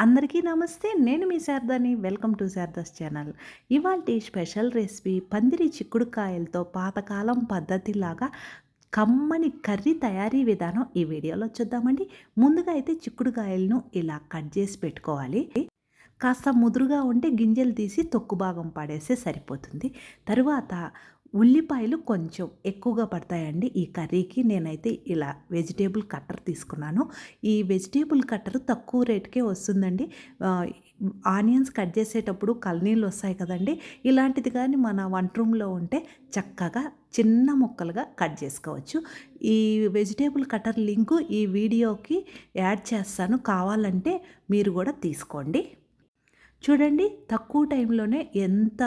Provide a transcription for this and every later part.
అందరికీ నమస్తే. నేను మీ శారదాని. Welcome to Sharada's channel. ఇవాల్టి స్పెషల్ రెసిపీ పందిరి చిక్కుడుకాయలతో పాతకాలం పద్ధతిలాగా కమ్మని కర్రీ తయారీ విధానం ఈ వీడియోలో చూద్దామండి. ముందుగా అయితే చిక్కుడుకాయలను ఇలా కట్ చేసి పెట్టుకోవాలి. కాస్త ముదురుగా ఉంటే గింజలు తీసి తొక్కు భాగం పడేస్తే సరిపోతుంది. తరువాత ఉల్లిపాయలు కొంచెం ఎక్కువగా పడతాయండి ఈ కర్రీకి. నేనైతే ఇలా వెజిటేబుల్ కట్టర్ తీసుకున్నాను. ఈ వెజిటేబుల్ కట్టర్ తక్కువ రేటుకే వస్తుందండి. ఆనియన్స్ కట్ చేసేటప్పుడు కలనీళ్ళు వస్తాయి కదండి, ఇలాంటిది కానీ మన వంట రూమ్లో ఉంటే చక్కగా చిన్న ముక్కలుగా కట్ చేసుకోవచ్చు. ఈ వెజిటేబుల్ కట్టర్ లింకు ఈ వీడియోకి యాడ్ చేస్తాను, కావాలంటే మీరు కూడా తీసుకోండి. చూడండి, తక్కువ టైంలోనే ఎంత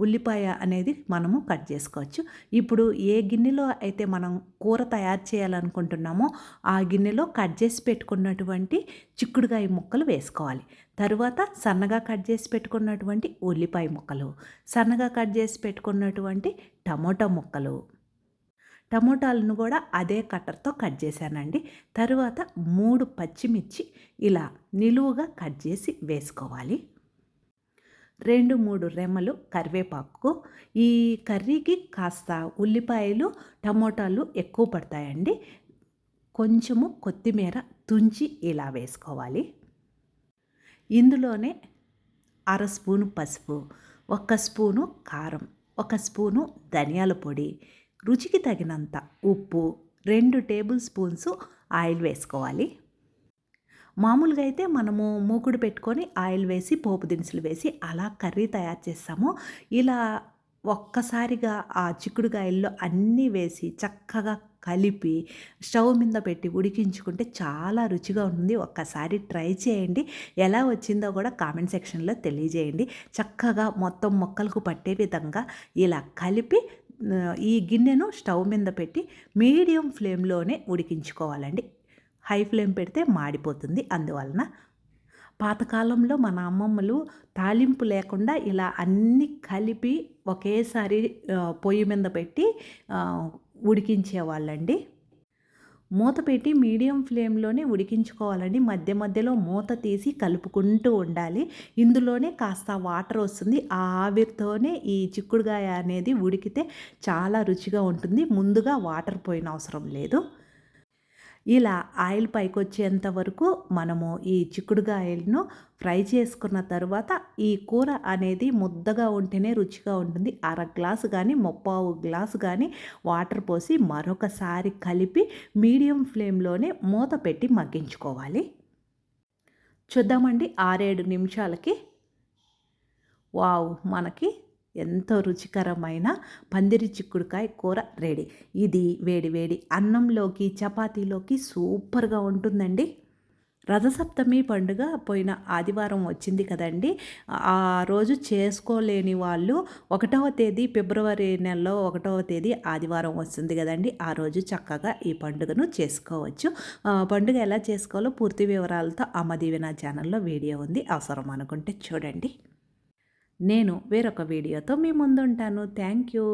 ఉల్లిపాయ అనేది మనము కట్ చేసుకోవచ్చు. ఇప్పుడు ఏ గిన్నెలో అయితే మనం కూర తయారు చేయాలనుకుంటున్నామో ఆ గిన్నెలో కట్ చేసి పెట్టుకున్నటువంటి చిక్కుడుకాయ ముక్కలు వేసుకోవాలి. తరువాత సన్నగా కట్ చేసి పెట్టుకున్నటువంటి ఉల్లిపాయ ముక్కలు, సన్నగా కట్ చేసి పెట్టుకున్నటువంటి టమోటా ముక్కలు, టమోటాలను కూడా అదే కట్టర్తో కట్ చేశానండి. తరువాత 3 పచ్చిమిర్చి ఇలా నిలువుగా కట్ చేసి వేసుకోవాలి. 2-3 రెమ్మలు కరివేపాకు. ఈ కర్రీకి కాస్త ఉల్లిపాయలు టమోటాలు ఎక్కువ పడతాయండి. కొంచెము కొత్తిమీర తుంచి ఇలా వేసుకోవాలి. ఇందులోనే 1/2 స్పూను పసుపు, 1 స్పూను కారం, 1 స్పూను ధనియాల పొడి, రుచికి తగినంత ఉప్పు, 2 టేబుల్ స్పూన్స్ ఆయిల్ వేసుకోవాలి. మామూలుగా అయితే మనము మూకుడు పెట్టుకొని ఆయిల్ వేసి పోపు దినుసులు వేసి అలా కర్రీ తయారు చేస్తాము. ఇలా ఒక్కసారిగా ఆ చిక్కుడుకాయల్లో అన్నీ వేసి చక్కగా కలిపి స్టవ్ మీద పెట్టి ఉడికించుకుంటే చాలా రుచిగా ఉంటుంది. ఒక్కసారి ట్రై చేయండి. ఎలా వచ్చిందో కూడా కామెంట్ సెక్షన్లో తెలియజేయండి. చక్కగా మొత్తం మొక్కలకు పట్టే విధంగా ఇలా కలిపి ఈ గిన్నెను స్టవ్ మీద పెట్టి మీడియం ఫ్లేమ్లోనే ఉడికించుకోవాలండి. హై ఫ్లేమ్ పెడితే మాడిపోతుంది. అందువలన పాతకాలంలో మన అమ్మమ్మలు తాలింపు లేకుండా ఇలా అన్నీ కలిపి ఒకేసారి పొయ్యి మీద పెట్టి ఉడికించేవాళ్ళండి. మూత పెట్టి మీడియం ఫ్లేమ్లోనే ఉడికించుకోవాలండి. మధ్య మధ్యలో మూత తీసి కలుపుకుంటూ ఉండాలి. ఇందులోనే కాస్త వాటర్ వస్తుంది. ఆ ఆవిరితోనే ఈ చిక్కుడుకాయ అనేది ఉడికితే చాలా రుచిగా ఉంటుంది. ముందుగా వాటర్ పోయిన అవసరం లేదు. ఇలా ఆయిల్ పైకి వచ్చేంత వరకు మనము ఈ చిక్కుడుకాయలను ఫ్రై చేసుకున్న తర్వాత ఈ కూర అనేది ముద్దగా ఉంటేనే రుచిగా ఉంటుంది. 1/2 గ్లాసు కానీ 3/4 గ్లాసు కానీ వాటర్ పోసి మరొకసారి కలిపి మీడియం ఫ్లేమ్లోనే మూత పెట్టి మగ్గించుకోవాలి. చూద్దామండి, 6-7 నిమిషాలకి వావ్, మనకి ఎంతో రుచికరమైన పందిరి చిక్కుడుకాయ కూర రెడీ. ఇది వేడి వేడి అన్నంలోకి చపాతీలోకి సూపర్గా ఉంటుందండి. రథసప్తమి పండుగ పోయిన ఆదివారం వచ్చింది కదండి. ఆ రోజు చేసుకోలేని వాళ్ళు 1వ తేదీ ఫిబ్రవరి నెలలో 1వ తేదీ ఆదివారం వస్తుంది కదండి, ఆ రోజు చక్కగా ఈ పండుగను చేసుకోవచ్చు. పండుగ ఎలా చేసుకోవాలో పూర్తి వివరాలతో అమ్మ దీవెన ఛానల్లో వీడియో ఉంది, అవసరం అనుకుంటే చూడండి. నేను వేరొక వీడియోతో మీ ముందుంటాను. Thank you.